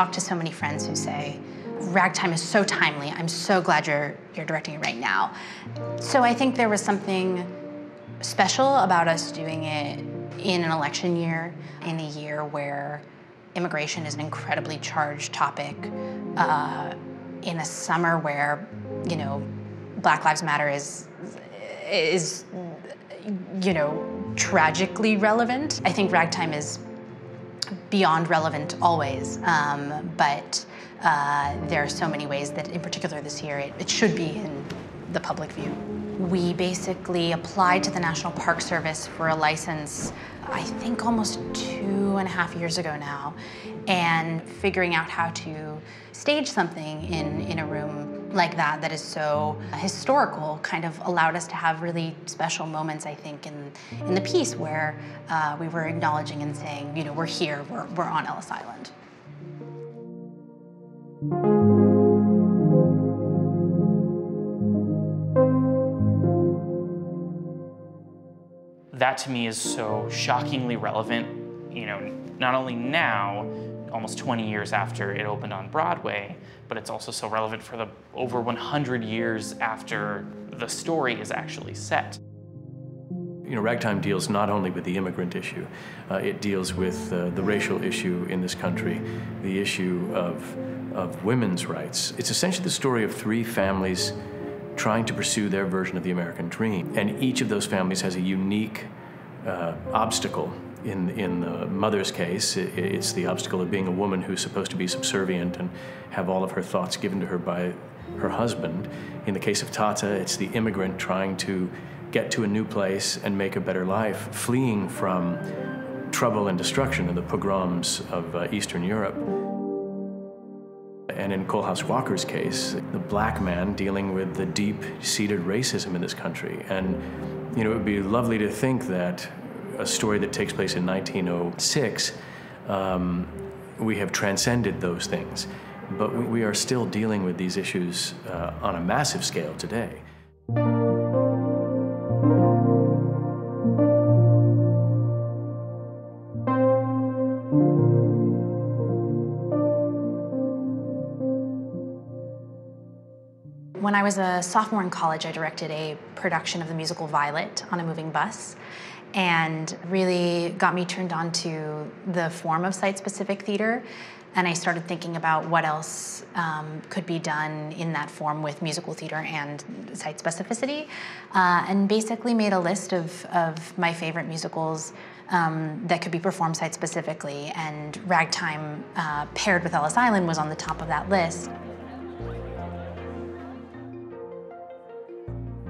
talk to so many friends who say, Ragtime is so timely. I'm so glad you're directing it right now. So I think there was something special about us doing it in an election year, in a year where immigration is an incredibly charged topic, in a summer where, you know, Black Lives Matter is you know, tragically relevant. I think Ragtime is beyond relevant always, but there are so many ways that, in particular this year, it should be in the public view. We basically applied to the National Park Service for a license, I think almost 2.5 years ago now, and figuring out how to stage something in a room like that is so historical kind of allowed us to have really special moments, I think, in the piece where we were acknowledging and saying, you know, we're here, we're on Ellis Island. That to me is so shockingly relevant, you know, not only now, almost 20 years after it opened on Broadway, but it's also so relevant for the over 100 years after the story is actually set. You know, Ragtime deals not only with the immigrant issue, it deals with the racial issue in this country, the issue of women's rights. It's essentially the story of 3 families trying to pursue their version of the American dream. And each of those families has a unique obstacle. In the mother's case, it's the obstacle of being a woman who's supposed to be subservient and have all of her thoughts given to her by her husband. In the case of Tata, it's the immigrant trying to get to a new place and make a better life, fleeing from trouble and destruction in the pogroms of Eastern Europe. And in Kohlhaas Walker's case, the black man dealing with the deep-seated racism in this country. And, you know, it would be lovely to think that a story that takes place in 1906, we have transcended those things. But we are still dealing with these issues on a massive scale today. When I was a sophomore in college, I directed a production of the musical Violet on a moving bus, and really got me turned on to the form of site-specific theater. And I started thinking about what else could be done in that form with musical theater and site specificity, and basically made a list of my favorite musicals that could be performed site-specifically, and Ragtime, paired with Ellis Island, was on the top of that list.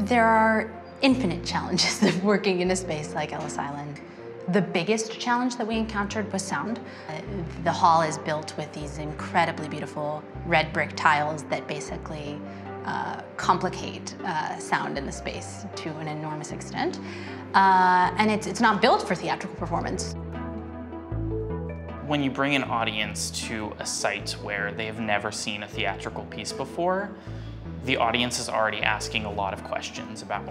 There are infinite challenges of working in a space like Ellis Island. The biggest challenge that we encountered was sound. The hall is built with these incredibly beautiful red brick tiles that basically complicate sound in the space to an enormous extent. And it's not built for theatrical performance. When you bring an audience to a site where they have never seen a theatrical piece before, the audience is already asking a lot of questions about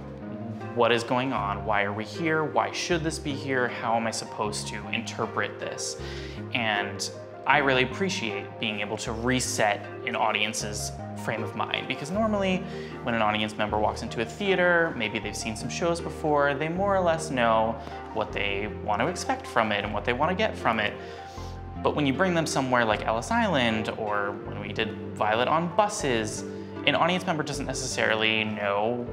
what is going on, why are we here, why should this be here, how am I supposed to interpret this? And I really appreciate being able to reset an audience's frame of mind, because normally when an audience member walks into a theater, maybe they've seen some shows before, they more or less know what they want to expect from it and what they want to get from it. But when you bring them somewhere like Ellis Island, or when we did Violet on buses, an audience member doesn't necessarily know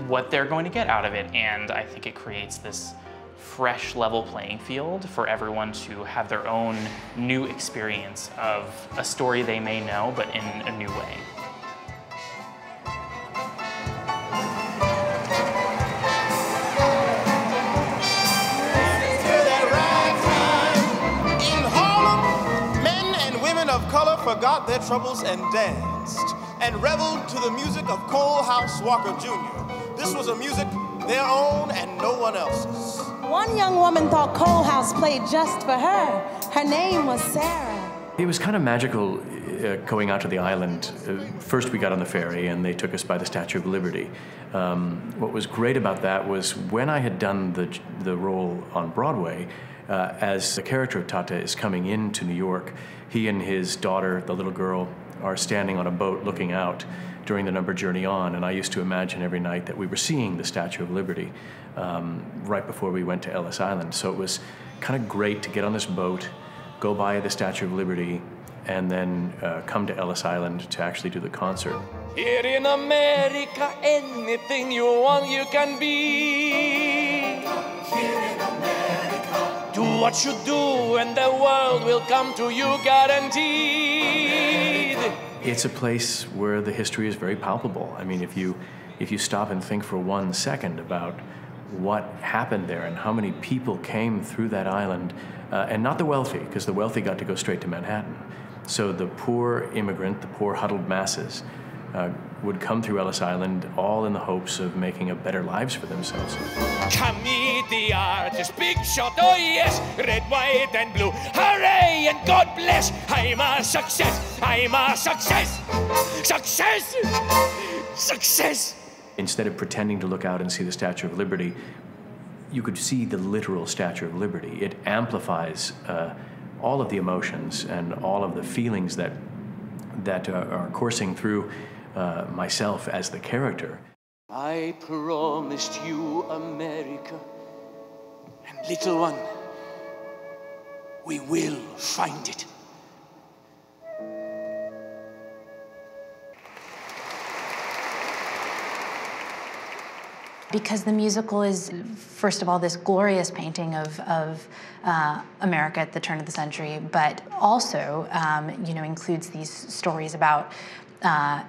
what they're going to get out of it, and I think it creates this fresh level playing field for everyone to have their own new experience of a story they may know, but in a new way. In Harlem, men and women of color forgot their troubles and danced, and reveled to the music of Kohlhaas Walker Jr. This was a music their own and no one else's. One young woman thought Kohlhaas played just for her. Her name was Sarah. It was kind of magical going out to the island, first we got on the ferry and they took us by the Statue of Liberty. What was great about that was when I had done the role on Broadway, as the character of Tata is coming into New York, he and his daughter, the little girl, are standing on a boat looking out during the number Journey On, and I used to imagine every night that we were seeing the Statue of Liberty right before we went to Ellis Island. So it was kind of great to get on this boat, go by the Statue of Liberty, and then come to Ellis Island to actually do the concert. Here in America, anything you want, you can be. Here in America. Do what you do, and the world will come to you guaranteed. It's a place where the history is very palpable. I mean, if you stop and think for 1 second about what happened there and how many people came through that island, and not the wealthy, because the wealthy got to go straight to Manhattan. So the poor immigrant, the poor huddled masses, would come through Ellis Island all in the hopes of making a better lives for themselves. Come meet the artist, big shot, oh yes, red, white, and blue. Hooray, and God bless, I'm a success, I'm a success, success, success. Instead of pretending to look out and see the Statue of Liberty, you could see the literal Statue of Liberty. It amplifies all of the emotions and all of the feelings that are coursing through myself as the character. I promised you America, and little one, we will find it. Because the musical is, first of all, this glorious painting of America at the turn of the century, but also, includes these stories about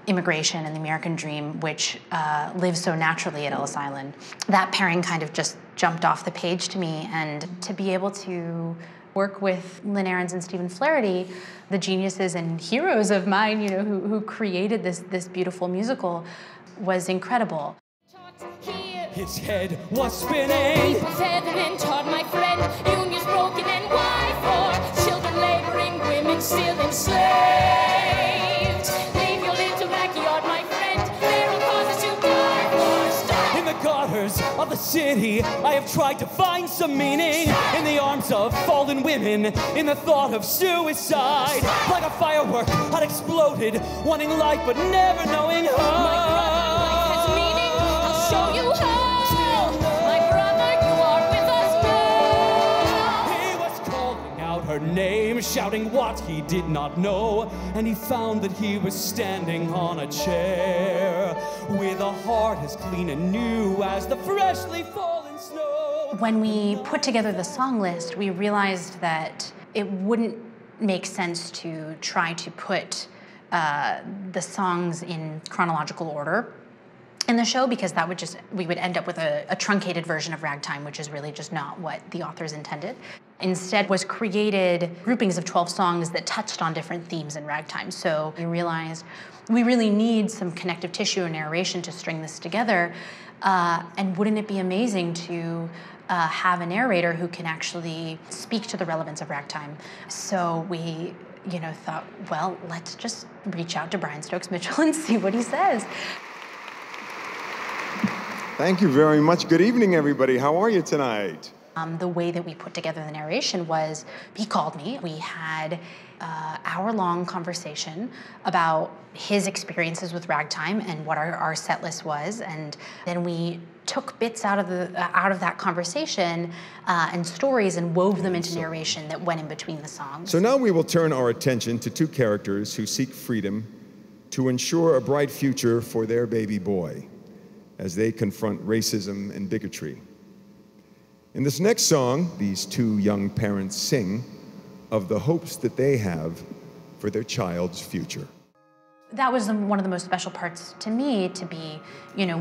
immigration and the American dream, which lives so naturally at Ellis Island. That pairing kind of just jumped off the page to me, and to be able to work with Lynn Ahrens and Flaherty, the geniuses and heroes of mine, who created this beautiful musical, was incredible. His head was spinning. People said and taught my friend, unions broken and why for children laboring, women still enslaved. Leave your little backyard, my friend, there are causes to die for. Stop. In the gutters of the city, I have tried to find some meaning. In the arms of fallen women, in the thought of suicide. Like a firework, I'd exploded, wanting life but never knowing how. My brother, life has meaning, I'll show you how. Her name, shouting what he did not know, and he found that he was standing on a chair with a heart as clean and new as the freshly fallen snow. When we put together the song list, we realized that it wouldn't make sense to try to put the songs in chronological order in the show, because we would end up with a truncated version of Ragtime, which is really just not what the authors intended. Instead was created groupings of 12 songs that touched on different themes in Ragtime. So we realized we really need some connective tissue and narration to string this together. And wouldn't it be amazing to have a narrator who can actually speak to the relevance of Ragtime? So we thought, well, let's just reach out to Brian Stokes Mitchell and see what he says. Thank you very much. Good evening, everybody. How are you tonight? The way that we put together the narration was, he called me. We had an hour-long conversation about his experiences with Ragtime and what our set list was, and then we took bits out of that conversation and stories and wove them into narration that went in between the songs. So now we will turn our attention to two characters who seek freedom to ensure a bright future for their baby boy as they confront racism and bigotry. In this next song, these two young parents sing of the hopes that they have for their child's future. That was one of the most special parts to me, to be,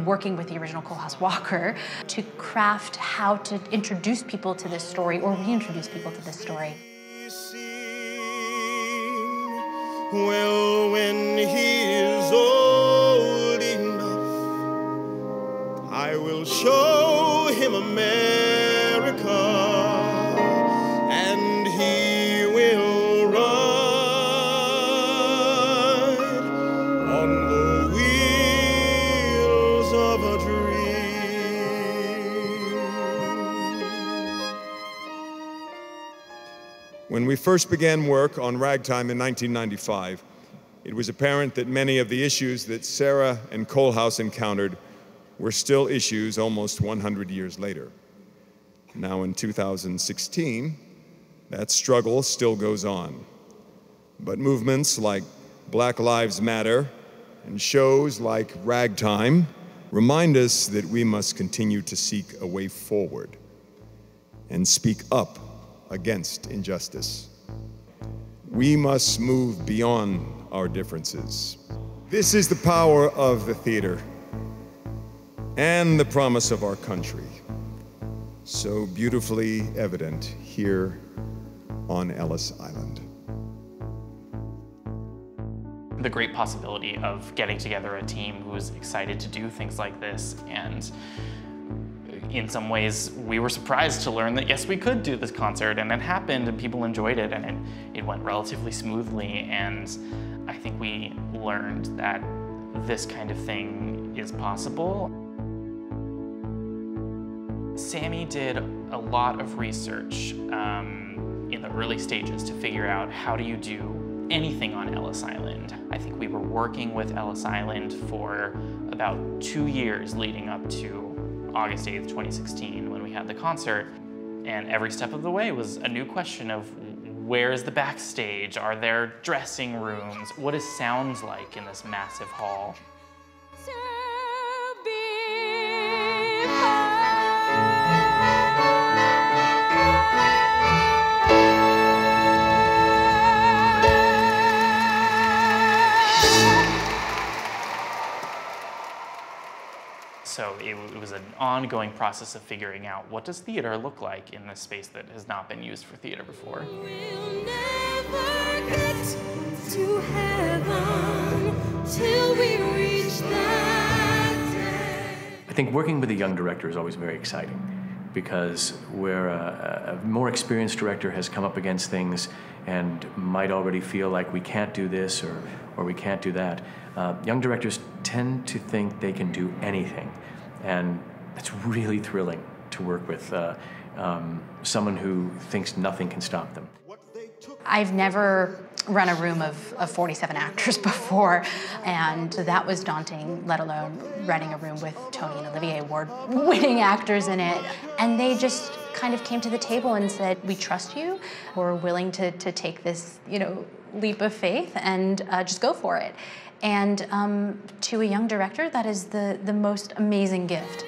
working with the original Kohlhaas Walker, to craft how to introduce people to this story or reintroduce people to this story. Well, when he is old enough, I will show him America, and he will run of a dream. When we first began work on Ragtime in 1995, it was apparent that many of the issues that Sarah and Coalhouse encountered were still issues almost 100 years later. Now in 2016, that struggle still goes on. But movements like Black Lives Matter and shows like Ragtime remind us that we must continue to seek a way forward and speak up against injustice. We must move beyond our differences. This is the power of the theater and the promise of our country, so beautifully evident here on Ellis Island. The great possibility of getting together a team who's excited to do things like this, and in some ways we were surprised to learn that yes, we could do this concert, and it happened and people enjoyed it, and it went relatively smoothly, and I think we learned that this kind of thing is possible. Sammy did a lot of research in the early stages to figure out how do you do anything on Ellis Island. I think we were working with Ellis Island for about 2 years leading up to August 8th, 2016, when we had the concert. And every step of the way was a new question of where is the backstage? Are there dressing rooms? What is sound like in this massive hall? So it was an ongoing process of figuring out what does theater look like in this space that has not been used for theater before. We'll never get to heaven till we reach that day. I think working with a young director is always very exciting, because where a more experienced director has come up against things and might already feel like we can't do this or we can't do that, young directors tend to think they can do anything. And it's really thrilling to work with someone who thinks nothing can stop them. I've never run a room of 47 actors before, and that was daunting, let alone running a room with Tony and Olivier Award-winning actors in it. And they just kind of came to the table and said, we trust you, we're willing to take this, leap of faith and just go for it. And to a young director, that is the most amazing gift.